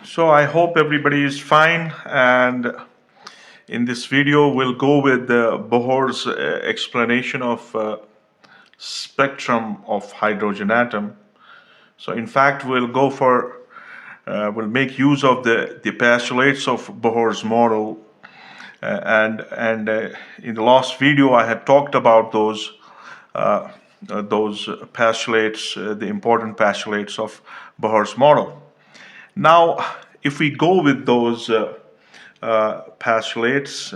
So I hope everybody is fine, and in this video we'll go with Bohr's explanation of spectrum of hydrogen atom. So in fact we'll make use of the postulates of Bohr's model, and in the last video I had talked about those postulates, the important postulates of Bohr's model. Now, if we go with those postulates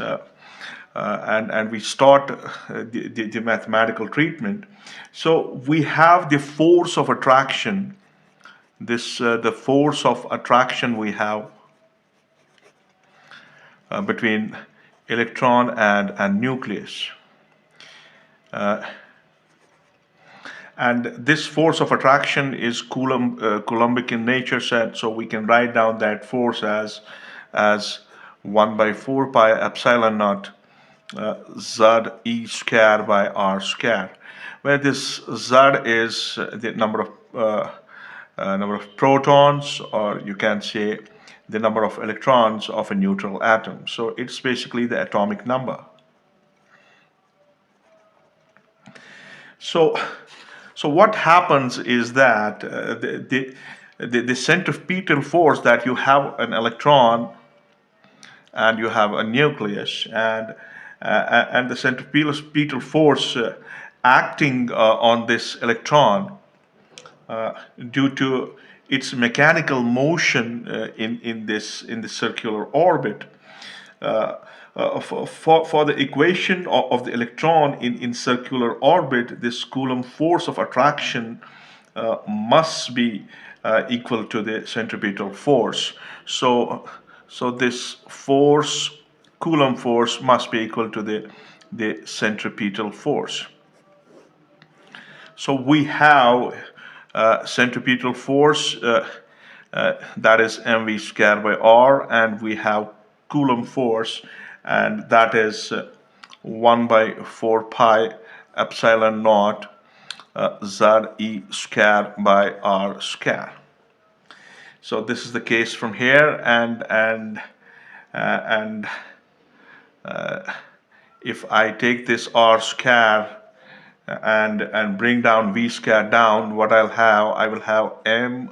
and we start the mathematical treatment, so we have the force of attraction. The force of attraction we have between electron and nucleus. And this force of attraction is Coulombic in nature, so we can write down that force as 1 by 4 pi epsilon naught Z E square by R square, where this Z is the number of protons, or you can say the number of electrons of a neutral atom. So it's basically the atomic number. So what happens is that the centripetal force, that you have an electron and you have a nucleus, and the centripetal force acting on this electron due to its mechanical motion in this circular orbit. For the equation of the electron in circular orbit, this Coulomb force of attraction must be equal to the centripetal force. So this force, Coulomb force, must be equal to the centripetal force. So we have centripetal force, that is mv squared by r, and we have Coulomb force, and that is 1 by 4 pi epsilon naught Z E square by R square. So this is the case from here, and if I take this R square and bring down V square down, what I will have M,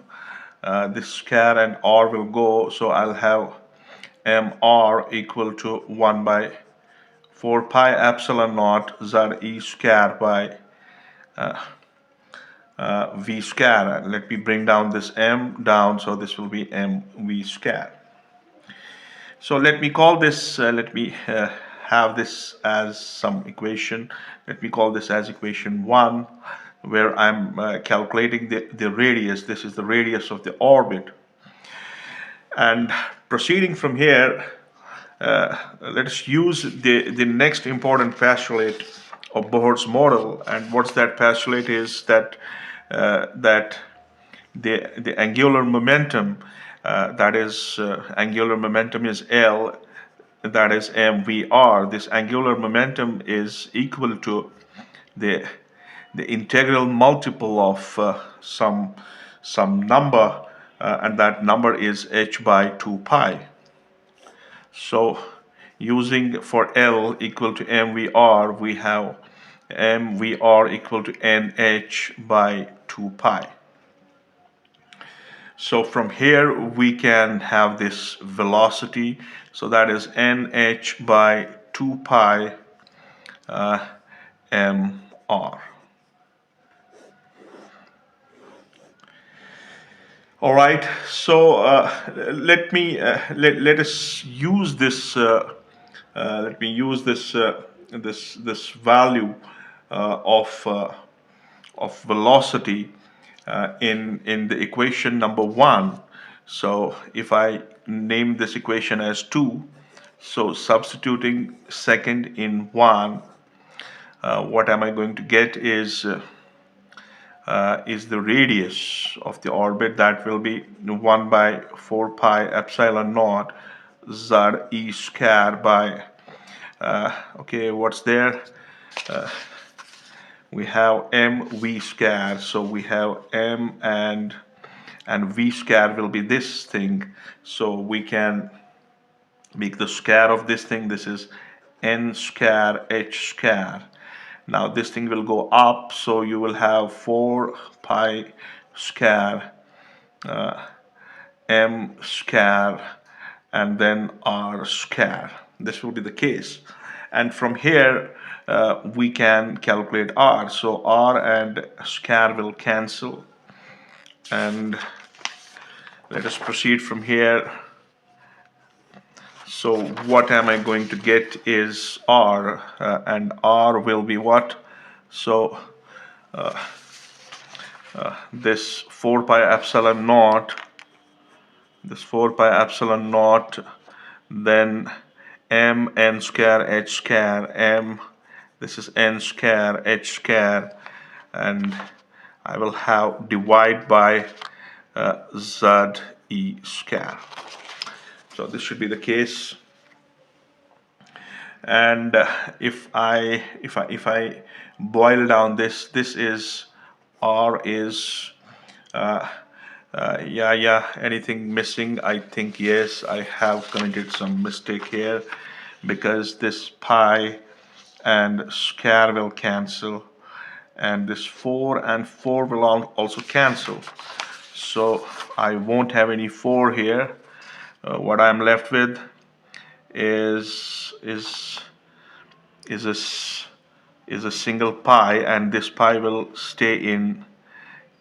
this square and R will go, so I'll have mr equal to 1 by 4 pi epsilon naught Z E square by V square. Let me bring down this M down, so this will be mv square. So let me call this, have this as some equation. Let me call this as equation 1, where I'm calculating the radius. This is the radius of the orbit. And proceeding from here, let us use the next important postulate of Bohr's model. And what's that postulate is that the angular momentum, angular momentum is L, that is mvr. This angular momentum is equal to the integral multiple of some number, and that number is h by 2 pi. So using for L equal to mvr, we have mvr equal to nh by 2 pi. So from here we can have this velocity, so that is nh by 2 pi mr. All right, so let us use this. Let me use this value of velocity in the equation number 1. So if I name this equation as 2, so substituting second in 1, what am I going to get is the radius of the orbit. That will be 1 by 4 pi epsilon naught Z E square by, okay, what's there? We have mv square, so we have m and and v square will be this thing. So we can make the square of this thing. This is n square h square. Now this thing will go up, so you will have 4 pi square m square and then r square. This will be the case. And from here, we can calculate r. So r and square will cancel. And let us proceed from here. So what am I going to get is r, and r will be what? So this 4 pi epsilon naught, then m n square h square m, this is n square h square, and I will have divide by z e square. So this should be the case. And if I boil down this is r is anything missing? I think yes, I have committed some mistake here, because this pi and square will cancel, and this 4 and 4 will also cancel. So I won't have any 4 here. What I'm left with is a single pi, and this pi will stay in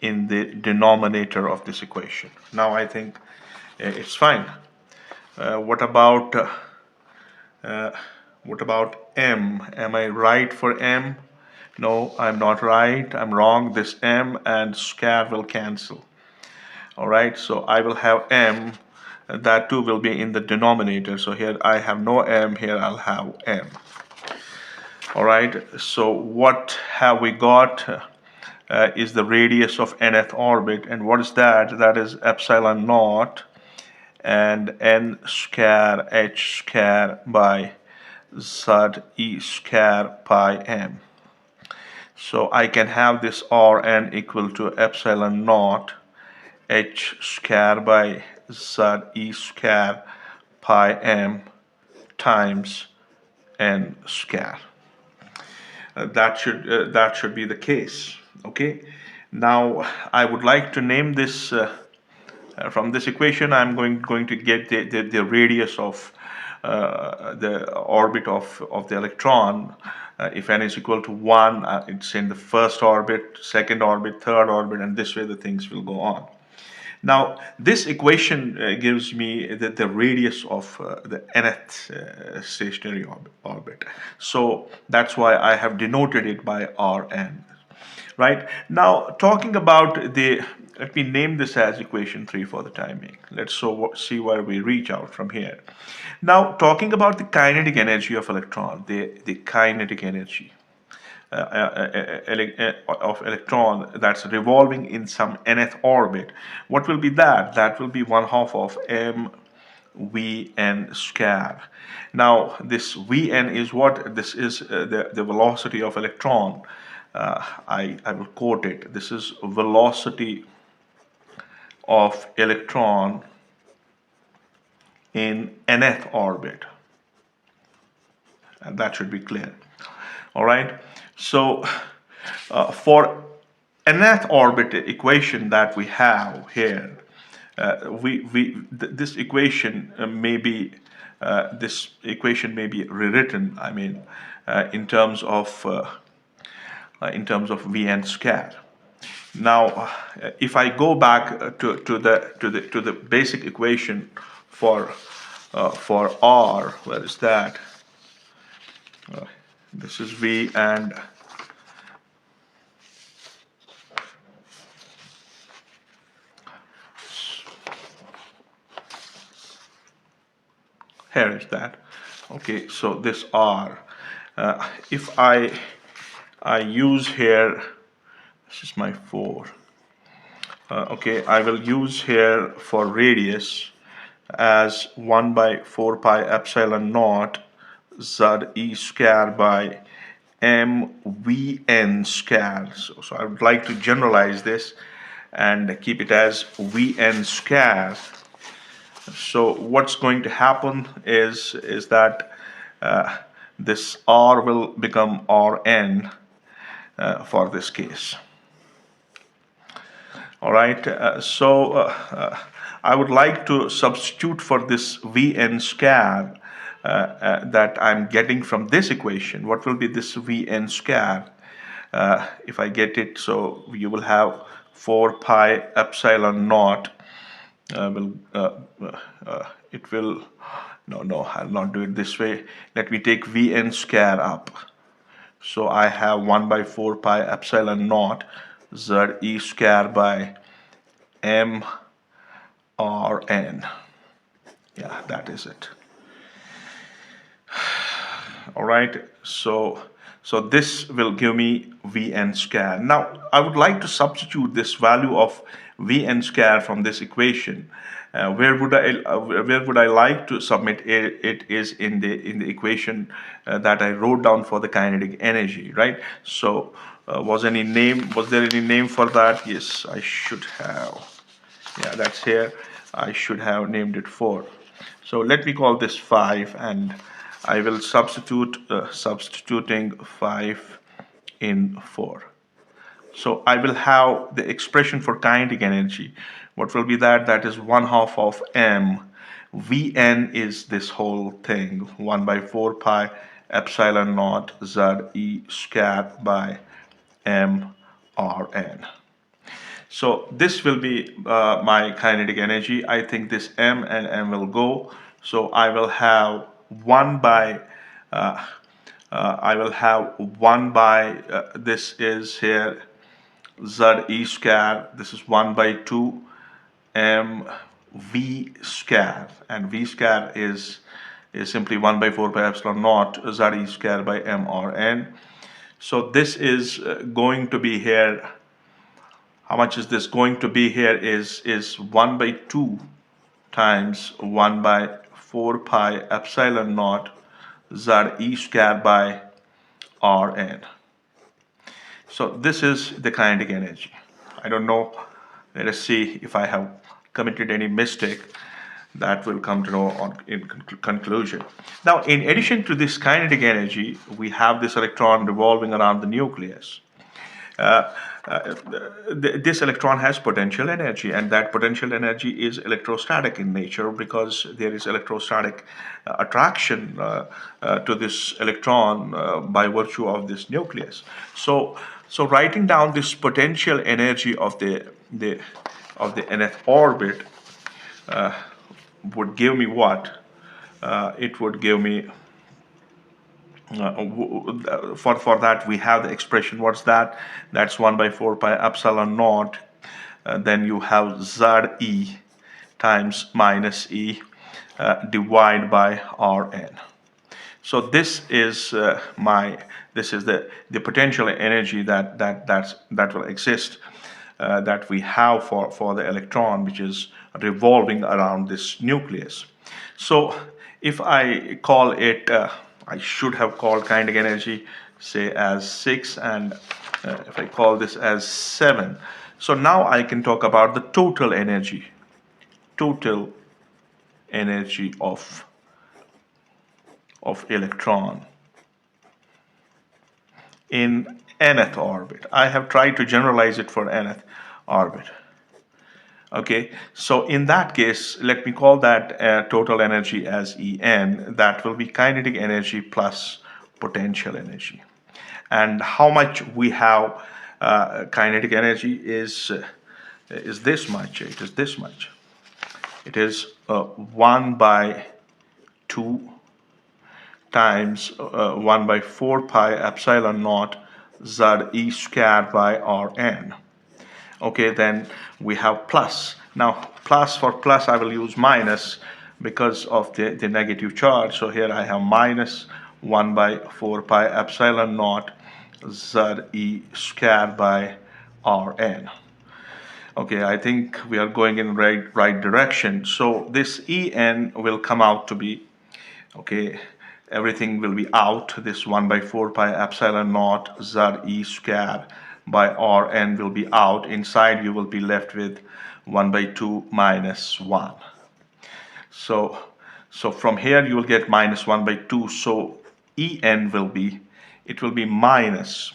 the denominator of this equation. Now I think it's fine. What about m? Am I right for m? No, I'm not right. I'm wrong. This m and square will cancel. All right, so I will have m. That too will be in the denominator. So here I have no m. Here I'll have m. All right. So what have we got? Is the radius of nth orbit, and what is that? That is epsilon naught and n square h square by z e square pi m. So I can have this Rn equal to epsilon naught h square by z e square pi m times n square. That should be the case. Okay. Now I would like to name this. From this equation, I'm going to get the radius of the orbit of the electron. If n is equal to 1, it's in the first orbit, second orbit, third orbit, and this way the things will go on. Now, this equation gives me the radius of the nth stationary orbit. So that's why I have denoted it by Rn. Right? Now, talking about let me name this as equation 3 for the time being. Let's see where we reach out from here. Now, talking about the kinetic energy of electron, the kinetic energy of electron that's revolving in some nth orbit. What will be that? That will be 1/2 of m vn square. Now this vn is what? This is the velocity of electron. I will quote it. This is velocity of electron in nth orbit, and that should be clear. All right. So for nth orbit equation that we have here, this equation may be rewritten. I mean, in terms of Vn square. Now, if I go back to the basic equation for R, where is that? This is V, and here is that. Okay, so this R, if I use here, this is my 4. Okay, I will use here for radius as 1/4 pi epsilon naught z e square by m v n square. So I would like to generalize this, and keep it as Vn square. So what's going to happen is that this R will become Rn for this case. All right, I would like to substitute for this Vn square that I'm getting from this equation. What will be this Vn square? If I get it, so you will have 4 pi epsilon naught it will, no, I'll not do it this way. Let me take Vn square up. So I have 1 by 4 pi epsilon naught Ze square by m r n. Yeah, that is it. All right, so this will give me Vn square. Now I would like to substitute this value of Vn square from this equation. Where would I like to submit it? It is in the equation that I wrote down for the kinetic energy, right? So was there any name for that? Yes, I should have. Yeah, that's here. I should have named it 4. So let me call this 5, and I will substituting 5 in 4. So I will have the expression for kinetic energy. What will be that? That is 1/2 of m. Vn is this whole thing, 1 by 4 pi epsilon naught Ze square by m Rn. So this will be my kinetic energy. I think this m and m will go. So I will have 1 by this is here Ze square. This is 1 by 2 m v square, and v square is simply 1 by 4 pi epsilon naught Ze square by m Rn. So this is going to be here. How much is this going to be here is 1 by 2 times 1 by 4 pi epsilon naught Ze square by Rn. So this is the kinetic energy. I don't know. Let us see if I have committed any mistake. That will come to know in conclusion. Now, in addition to this kinetic energy, we have this electron revolving around the nucleus. This electron has potential energy, and that potential energy is electrostatic in nature because there is electrostatic attraction to this electron by virtue of this nucleus. So writing down this potential energy of the nth orbit would give me what? It would give me for that we have the expression. What's that? That's 1 by 4 pi epsilon naught. Then you have Ze times minus E divided by Rn. So this is the potential energy that will exist that we have for the electron, which is revolving around this nucleus. So if I call it, I should have called kinetic energy, say, as 6, and if I call this as 7. So now I can talk about the total energy of electron in nth orbit. I have tried to generalize it for nth orbit. Okay, so in that case, let me call that total energy as En. That will be kinetic energy plus potential energy. And how much we have kinetic energy is this much. It is this much. It is 1 by 2 times 1 by 4 pi epsilon naught Ze square by Rn. Okay, then we have plus. Now, plus for plus, I will use minus because of the negative charge. So here I have minus 1 by 4 pi epsilon naught Ze square by Rn. Okay, I think we are going in right direction. So this En will come out to be, okay, everything will be out. This 1 by 4 pi epsilon naught Ze square by Rn will be out. Inside you will be left with 1 by 2 minus 1. So, so from here you will get minus 1 by 2. So En will be, it will be minus,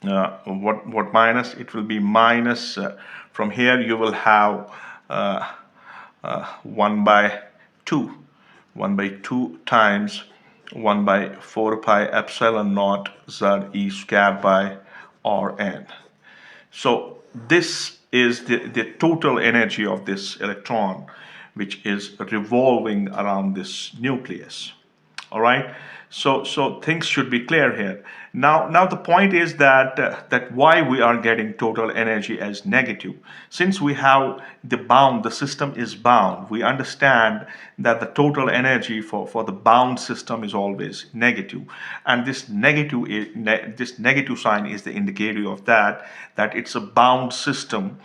what minus? It will be minus, from here you will have 1 by 2. 1 by 2 times 1 by 4 pi epsilon naught Z E square by Rn. So this is the total energy of this electron, which is revolving around this nucleus. All right. So things should be clear here. Now the point is that that why we are getting total energy as negative. Since we have the system is bound. We understand that the total energy for the bound system is always negative, and this this negative sign is the indicator of that it's a bound system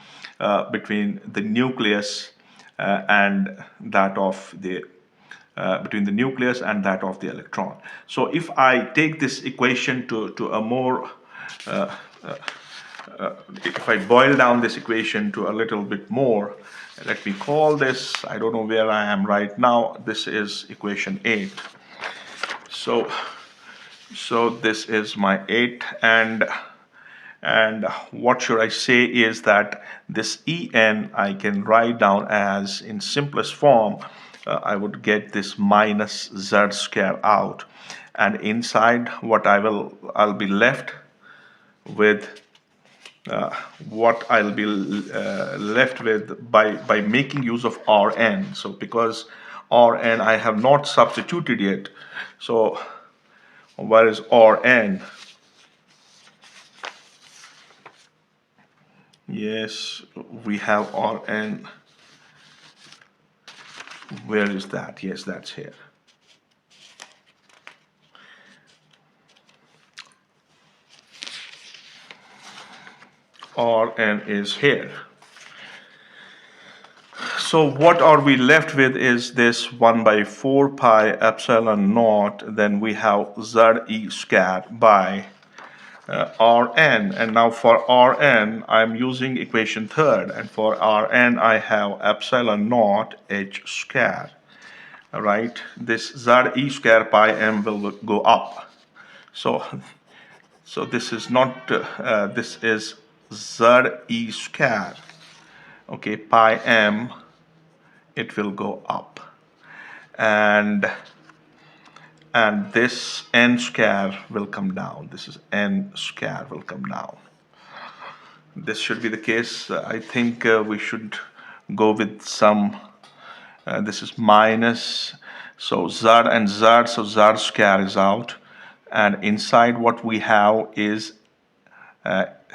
between the nucleus and that of the between the nucleus and that of the electron. So if I take this equation to a more, if I boil down this equation to a little bit more, let me call this, I don't know where I am right now, this is equation 8. So this is my 8, and what should I say is that this En I can write down as, in simplest form, I would get this minus Z square out, and inside what I'll be left with, what I'll be left with by making use of Rn. So because Rn I have not substituted yet, so where is Rn? Yes, we have Rn. Where is that? Yes, that's here. Rn is here. So what are we left with is this 1 by 4 pi epsilon naught. Then we have Ze squared by Rn, and now for Rn I'm using equation 3rd, and for Rn I have epsilon naught h square. All right, this Ze square pi m will go up. So this is not this is Ze square, okay, pi m, it will go up, and this n square will come down. This is n square will come down. This should be the case. I think we should go with some, this is minus, so Z and Z, so Z square is out, and inside what we have is,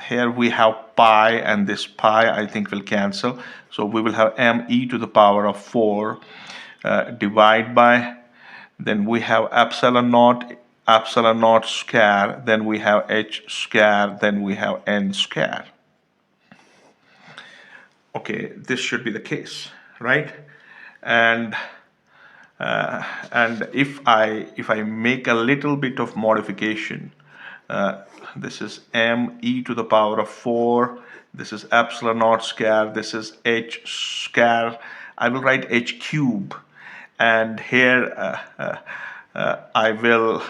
here we have pi, and this pi I think will cancel, so we will have me to the power of 4 divide by, then we have epsilon naught square, then we have h square, then we have n square. Okay, this should be the case, right? And if I make a little bit of modification, this is me to the power of 4, this is epsilon naught square, this is h square, I will write h cube, and here I will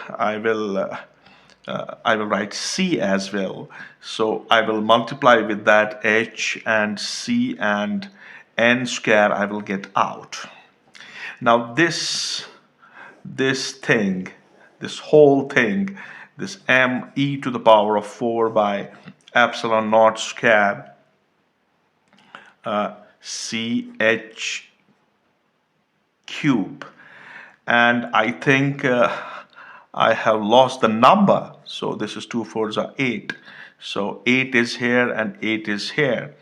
write c as well. So I will multiply with that h and c, and n square I will get out. Now this thing, this whole thing, this me to the power of 4 by epsilon naught square ch cube, and I think I have lost the number, so this is 2 4s are 8, so 8 is here and 8 is here,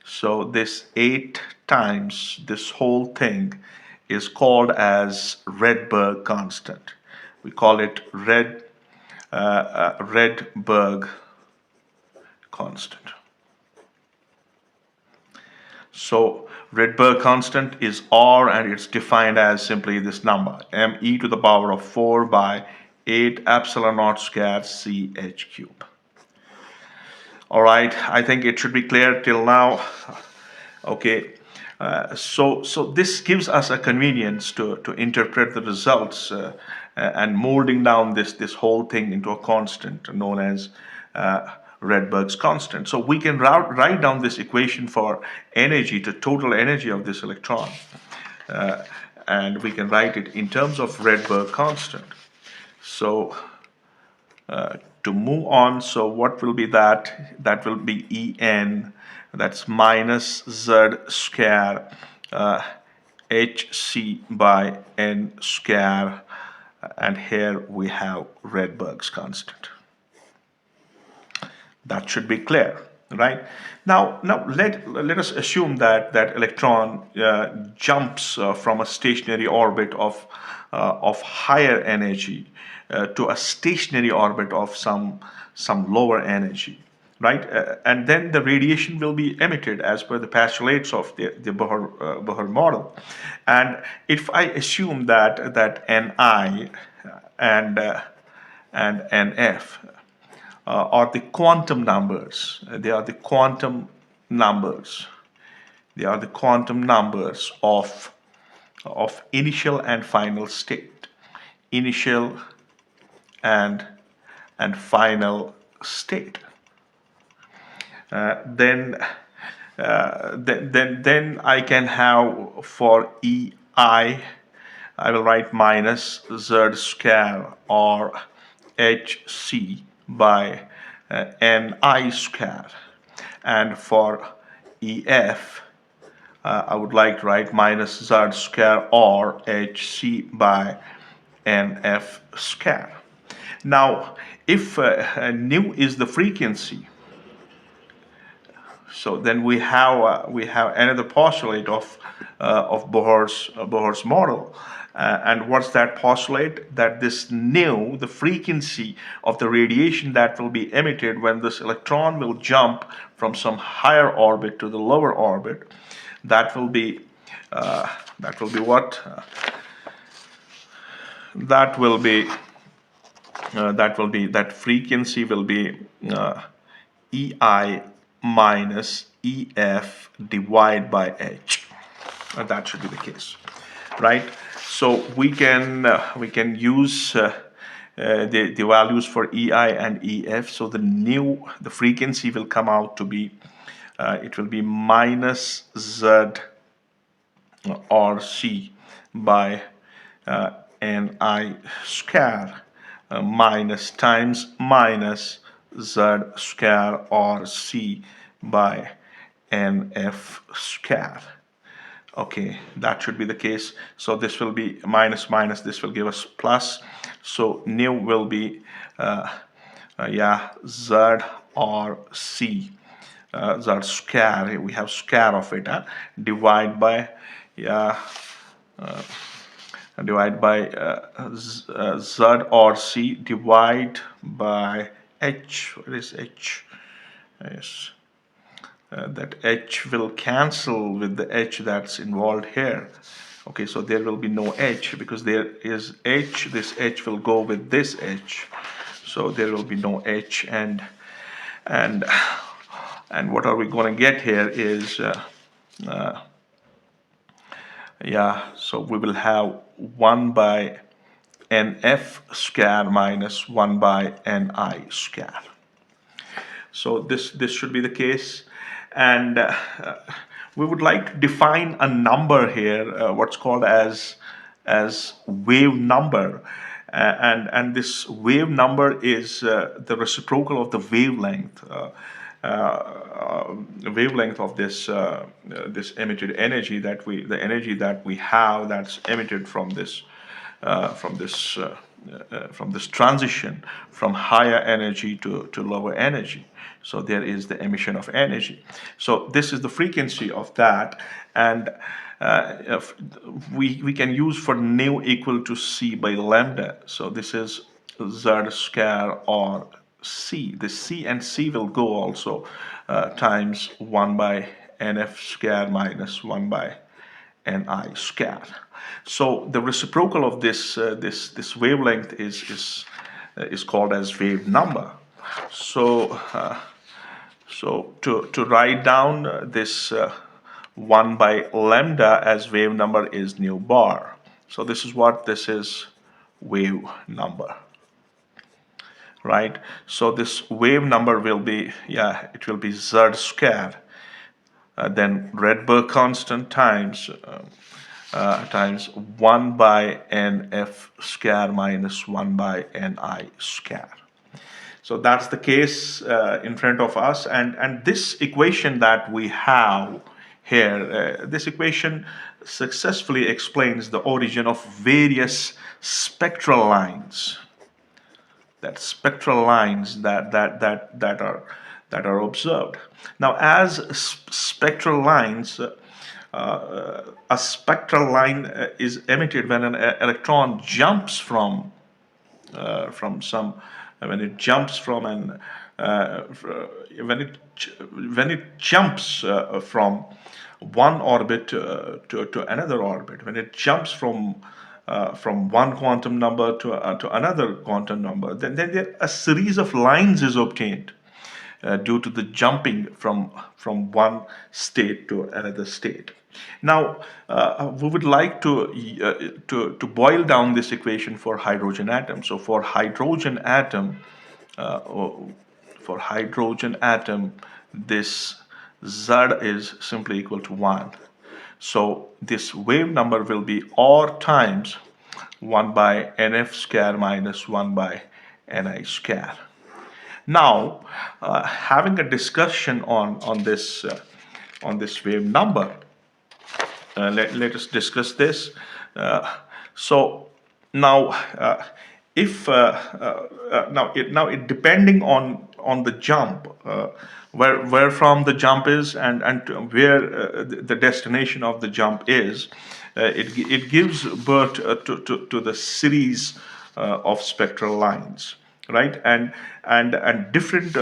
so this 8 times this whole thing is called as Rydberg constant. We call it Rydberg constant. So Rydberg constant is R, and it's defined as simply this number, me to the power of 4 by 8 epsilon naught square ch cube. All right, I think it should be clear till now. Okay, so this gives us a convenience to interpret the results and molding down this whole thing into a constant known as Rydberg's constant. So we can write down this equation for energy, the total energy of this electron, uh, and we can write it in terms of Rydberg constant. So to move on, so what will be that? That will be En, that's minus Z square Hc by N square, and here we have Rydberg's constant. That should be clear, right? Now let us assume that electron jumps from a stationary orbit of higher energy to a stationary orbit of some lower energy, right? And then the radiation will be emitted as per the postulates of the Bohr model. And if I assume that Ni and Nf are the quantum numbers. They are the quantum numbers. They are the quantum numbers of initial and final state. Initial and final state. Then then I can have for I will write minus Z square or Hc by Ni square. And for EF, I would like to write minus Z square or Hc by Nf square. Now, if nu is the frequency, so then we have another postulate of Bohr's model, and what's that postulate? That this nu, the frequency of the radiation that will be emitted when this electron will jump from some higher orbit to the lower orbit, that will be what? That frequency will be EI minus EF divided by H. That should be the case, right? So we can use the values for EI and EF. So the frequency will come out to be it will be minus Z or C by Ni square minus times minus Z square or C by Nf square. Okay, that should be the case. So this will be minus minus, this will give us plus. So nu will be Z or C, Z square, we have square of it, divide by Z or C divide by H. What is H? Yes. That H will cancel with the H that's involved here. Okay, so there will be no H because there is H. This H will go with this H, so there will be no H. And what are we going to get here is so we will have 1 by Nf square minus 1 by Ni square. So this should be the case. And we would like to define a number here, what's called as wave number, and this wave number is the reciprocal of the wavelength of this emitted energy the energy that we have that's emitted from this transition from higher energy to lower energy. So there is the emission of energy. So this is the frequency of that, and we can use for nu equal to C by lambda. So this is Z square or C. The C and C will go also times 1 by Nf square minus 1 by Ni square. So the reciprocal of this wavelength is called as wave number. So So to write down this 1 by lambda as wave number is nu bar. So this is what this is, wave number, right? So this wave number will be, yeah, it will be z squared, then Rydberg constant times 1 by nf square minus 1 by ni square. So that's the case in front of us, and this equation that we have here, this equation successfully explains the origin of various spectral lines. That spectral lines that are observed. Now, as spectral lines, a spectral line is emitted when an electron jumps from some when it jumps from an when it jumps from one orbit to another orbit, when it jumps from one quantum number to another quantum number, then there, a series of lines is obtained due to the jumping from one state to another state. Now, we would like to boil down this equation for hydrogen atom. So uh, for hydrogen atom, this Z is simply equal to 1. So this wave number will be R times 1 by nf square minus 1 by ni square. Now, having a discussion on this wave number, let us discuss this. So now, if now it depending on the jump, where from the jump is and where the destination of the jump is, it gives birth to the series of spectral lines, right? And different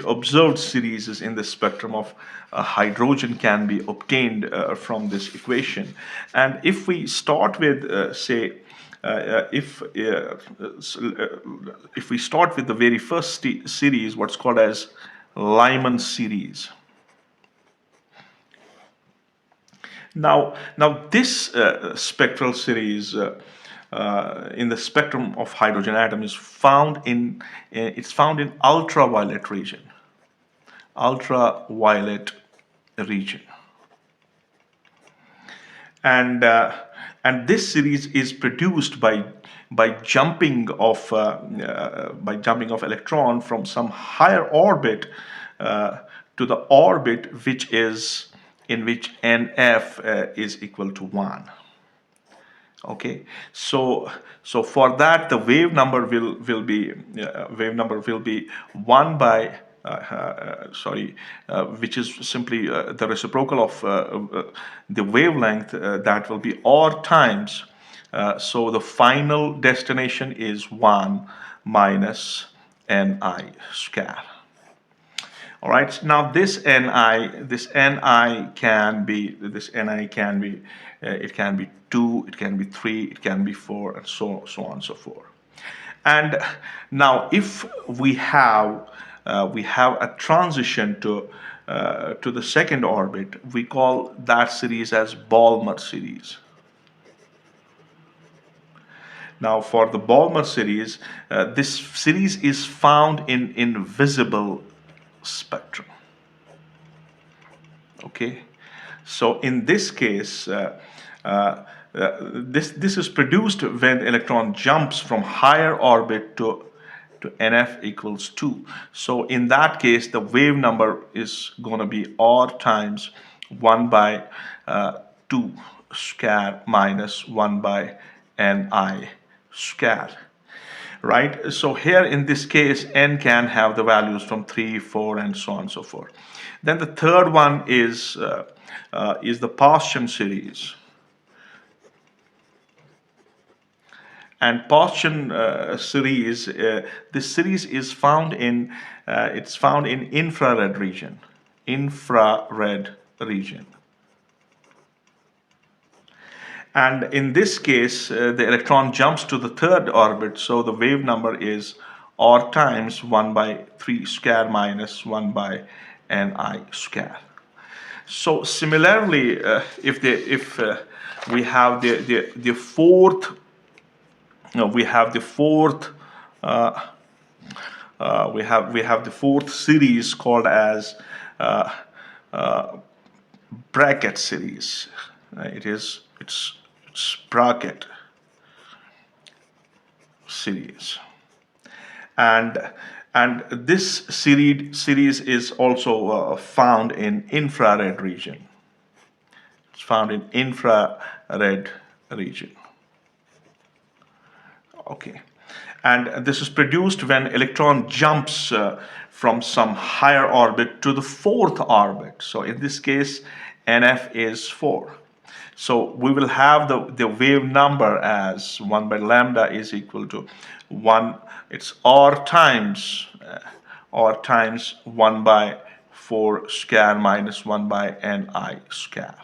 observed series in the spectrum of hydrogen can be obtained from this equation. And if we start with say if we start with the very first series, what's called as Lyman series. Now this spectral series in the spectrum of hydrogen atom is found in ultraviolet region. Ultraviolet region. And this series is produced by jumping of electron from some higher orbit to the orbit which is in which nf is equal to 1. Okay, so for that the wave number will be 1 by which is simply the reciprocal of the wavelength, that will be r times. So the final destination is 1 minus ni square. All right. Now this ni can be it can be 2, it can be 3, it can be 4, and so on and so forth. And now if we have a transition to the second orbit, we call that series as Balmer series. Now, for the Balmer series, this series is found in invisible spectrum. Okay, so in this case, this is produced when electron jumps from higher orbit to nf equals 2. So in that case, the wave number is going to be r times 1 by 2 square minus 1 by ni square. Right? So here in this case, n can have the values from 3, 4, and so on and so forth. Then the third one is the Paschen series. And Paschen series, this series is found in infrared region. Infrared region. And in this case, the electron jumps to the third orbit, so the wave number is or times 1 by 3 square minus 1 by ni square. So similarly, if we have the fourth, we have the fourth we have the fourth series called as bracket series. It's bracket series, and this series is also found in infrared region. It's found in infrared region. Okay. And this is produced when electron jumps from some higher orbit to the fourth orbit. So in this case, NF is 4. So we will have the wave number as 1 by lambda is equal to 1. It's r times 1 by 4 square minus 1 by ni square.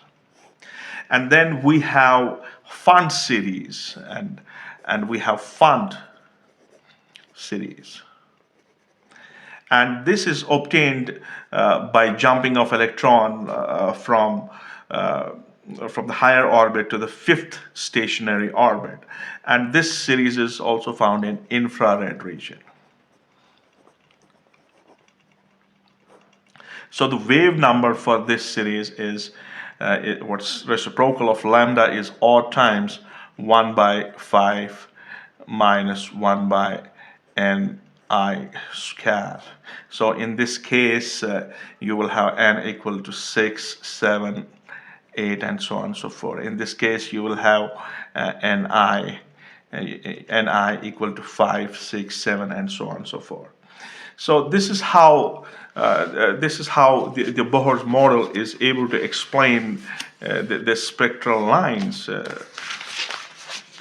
And then we have fund series, and we have fund series. And this is obtained by jumping of electron from the higher orbit to the fifth stationary orbit. And this series is also found in infrared region. So the wave number for this series is what's reciprocal of lambda is r times 1 by 5 minus 1 by ni square. So in this case, you will have n equal to 6, 7, 8, and so on and so forth. In this case, you will have ni equal to 5, 6, 7, and so on and so forth. So this is how the Bohr's model is able to explain the spectral lines,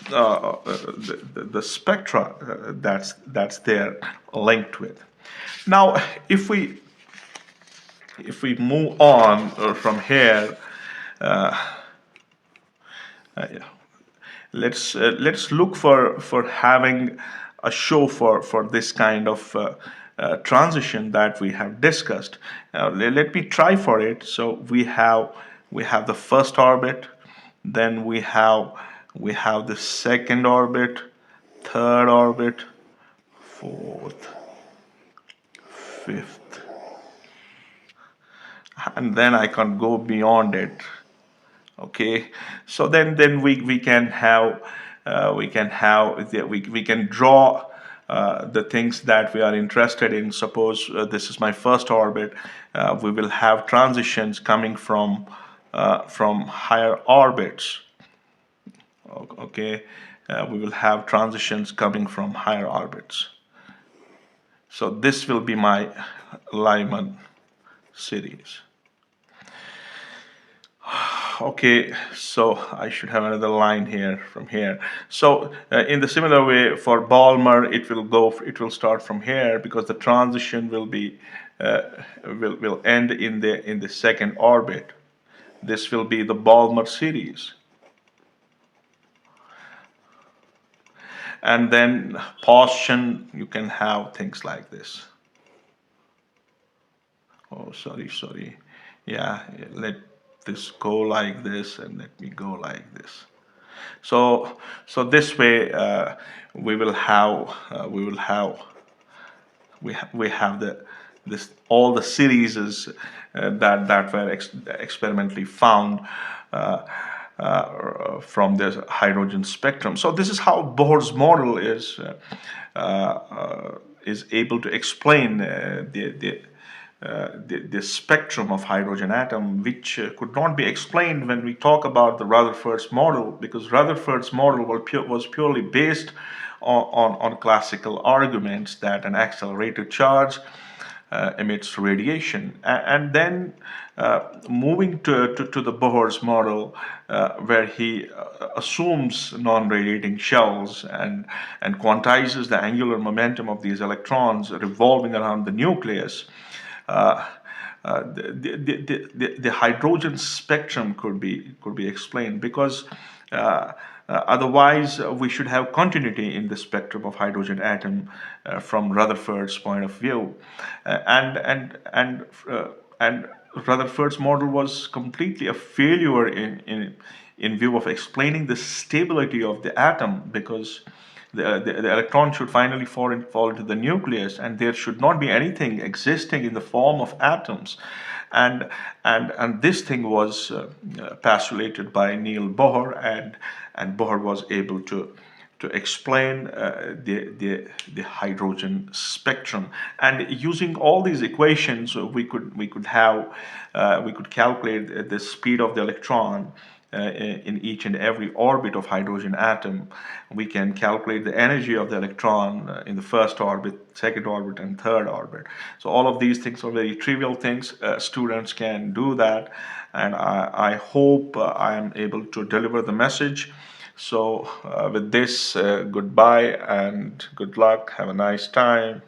the spectra that's there linked with. Now, if we move on from here, let's look for having a show for this kind of transition that we have discussed. Let me try for it. So we have the first orbit, then we have the second orbit, third orbit, fourth, fifth, and then I can't go beyond it. Okay, so then we can have we can draw the things that we are interested in. Suppose this is my first orbit. We will have transitions coming from higher orbits. Okay, we will have transitions coming from higher orbits. So this will be my Lyman series. Okay, so I should have another line here from here. So in the similar way for Balmer, it will start from here because the transition will be will end in the second orbit. This will be the Balmer series. And then Paustian, you can have things like this. Oh, sorry. Yeah, let this go like this, and let me go like this. So this way we have this all the series that were experimentally found from the hydrogen spectrum. So this is how Bohr's model is able to explain the spectrum of hydrogen atom, which could not be explained when we talk about the Rutherford's model, because Rutherford's model was purely based on classical arguments that an accelerated charge emits radiation. And then moving to the Bohr's model, where he assumes non-radiating shells and quantizes the angular momentum of these electrons revolving around the nucleus. the hydrogen spectrum could be explained, because uh, otherwise we should have continuity in the spectrum of hydrogen atom from Rutherford's point of view. And Rutherford's model was completely a failure in view of explaining the stability of the atom, because the electron should finally fall into the nucleus, and there should not be anything existing in the form of atoms. And and this thing was postulated by Niels Bohr, and Bohr was able to explain the hydrogen spectrum. And using all these equations, we could calculate the speed of the electron in each and every orbit of hydrogen atom. We can calculate the energy of the electron in the first orbit, second orbit, and third orbit. So all of these things are very trivial things. Students can do that, and I hope I am able to deliver the message. So with this, goodbye and good luck. Have a nice time.